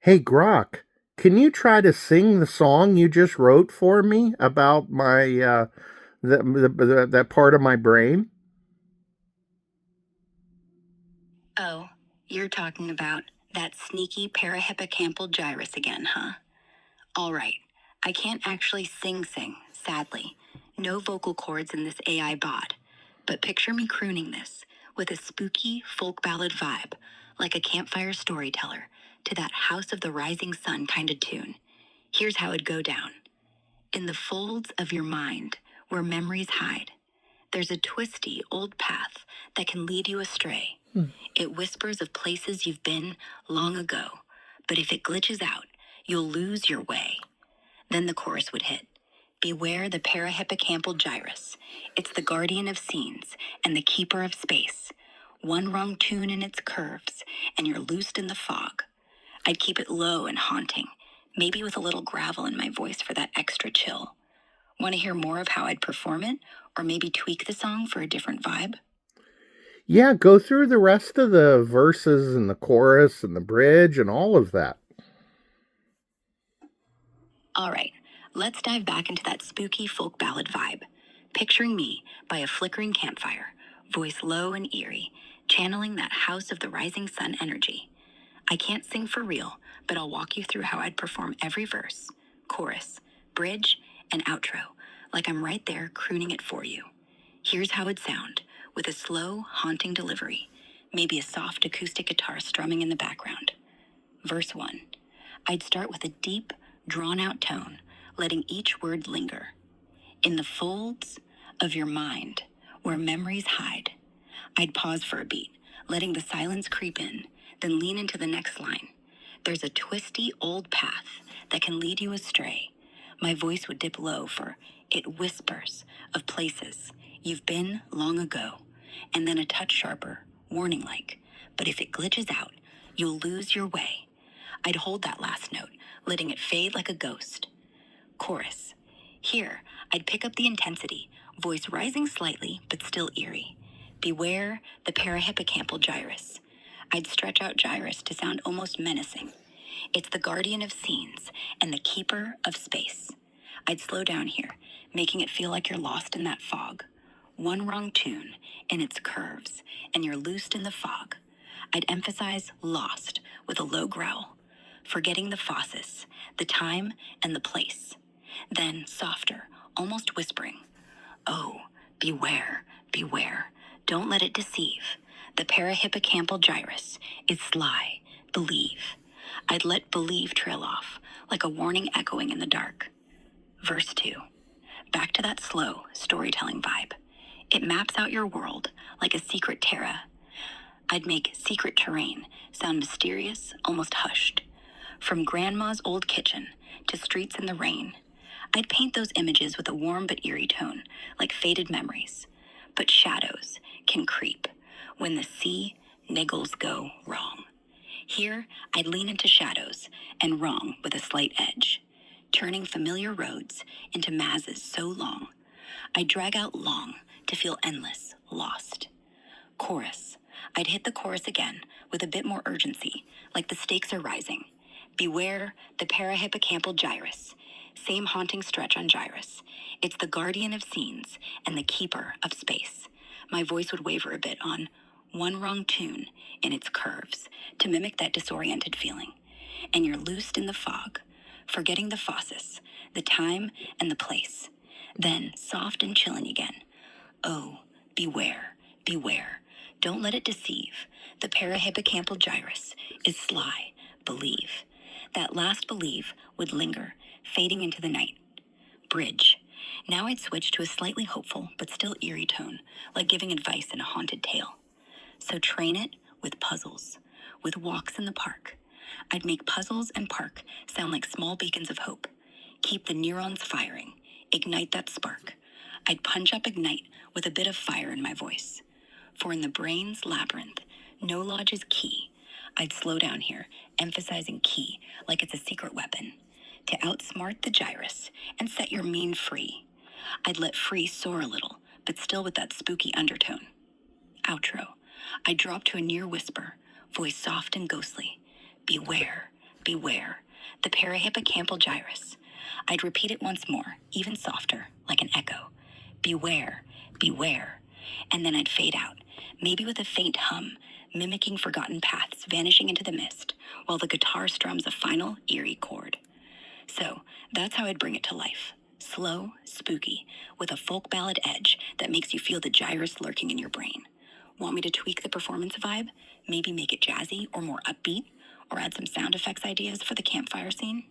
Hey Grok, can you try to sing the song you just wrote for me about my that part of my brain? Oh, you're talking about that sneaky parahippocampal gyrus again, huh? All right. I can't actually sing, sadly. No vocal cords in this AI bot. But picture me crooning this with a spooky folk ballad vibe, like a campfire storyteller, to that House of the Rising Sun kind of tune. Here's how it'd go down. In the folds of your mind, where memories hide, there's a twisty old path that can lead you astray. It whispers of places you've been long ago, but if it glitches out, you'll lose your way. Then the chorus would hit. Beware the parahippocampal gyrus. It's the guardian of scenes and the keeper of space. One wrong tune in its curves, and you're loosed in the fog. I'd keep it low and haunting, maybe with a little gravel in my voice for that extra chill. Want to hear more of how I'd perform it, or maybe tweak the song for a different vibe? Yeah, go through the rest of the verses and the chorus and the bridge and all of that. All right, let's dive back into that spooky folk ballad vibe. Picturing me by a flickering campfire, voice low and eerie, channeling that House of the Rising Sun energy. I can't sing for real, but I'll walk you through how I'd perform every verse, chorus, bridge, and outro, like I'm right there crooning it for you. Here's how it'd sound, with a slow, haunting delivery, maybe a soft acoustic guitar strumming in the background. Verse 1. I'd start with a deep, drawn out tone, letting each word linger. In the folds of your mind, where memories hide, I'd pause for a beat, letting the silence creep in, then lean into the next line. There's a twisty old path that can lead you astray. My voice would dip low for it whispers of places you've been long ago, and then a touch sharper, warning like, but if it glitches out, you'll lose your way. I'd hold that last note, letting it fade like a ghost. Chorus. Here, I'd pick up the intensity, voice rising slightly but still eerie. Beware the parahippocampal gyrus. I'd stretch out gyrus to sound almost menacing. It's the guardian of scenes and the keeper of space. I'd slow down here, making it feel like you're lost in that fog. One wrong tune in its curves, and you're loosed in the fog. I'd emphasize lost with a low growl, forgetting the fauces, the time, and the place. Then softer, almost whispering, oh, beware, beware. Don't let it deceive. The parahippocampal gyrus is sly. Believe. I'd let believe trail off, like a warning echoing in the dark. Verse 2. Back to that slow storytelling vibe. It maps out your world like a secret terra. I'd make secret terrain sound mysterious, almost hushed. From grandma's old kitchen to streets in the rain, I'd paint those images with a warm but eerie tone, like faded memories. But shadows can creep when the sea niggles go wrong. Here, I'd lean into shadows and wrong with a slight edge, turning familiar roads into mazes so long. I'd drag out long to feel endless, lost. Chorus. I'd hit the chorus again with a bit more urgency, like the stakes are rising. Beware the parahippocampal gyrus. Same haunting stretch on gyrus. It's the guardian of scenes and the keeper of space. My voice would waver a bit on one wrong tune in its curves to mimic that disoriented feeling. And you're loosed in the fog, forgetting the fauces, the time, and the place. Then soft and chilling again. Oh, beware, beware. Don't let it deceive. The parahippocampal gyrus is sly. Believe. That last believe would linger, fading into the night. Bridge. Now I'd switch to a slightly hopeful but still eerie tone, like giving advice in a haunted tale. So train it with puzzles, with walks in the park. I'd make puzzles and park sound like small beacons of hope. Keep the neurons firing, ignite that spark. I'd punch up ignite with a bit of fire in my voice. For in the brain's labyrinth, no lodge is key. I'd slow down here, emphasizing key like it's a secret weapon, to outsmart the gyrus and set your mean free. I'd let free soar a little, but still with that spooky undertone. Outro. I drop to a near whisper, voice soft and ghostly. Beware, beware, the parahippocampal gyrus. I'd repeat it once more, even softer, like an echo. Beware, beware. And then I'd fade out, maybe with a faint hum, mimicking forgotten paths vanishing into the mist, while the guitar strums a final, eerie chord. So that's how I'd bring it to life. Slow, spooky, with a folk ballad edge that makes you feel the gyrus lurking in your brain. Want me to tweak the performance vibe? Maybe make it jazzy or more upbeat? Or add some sound effects ideas for the campfire scene?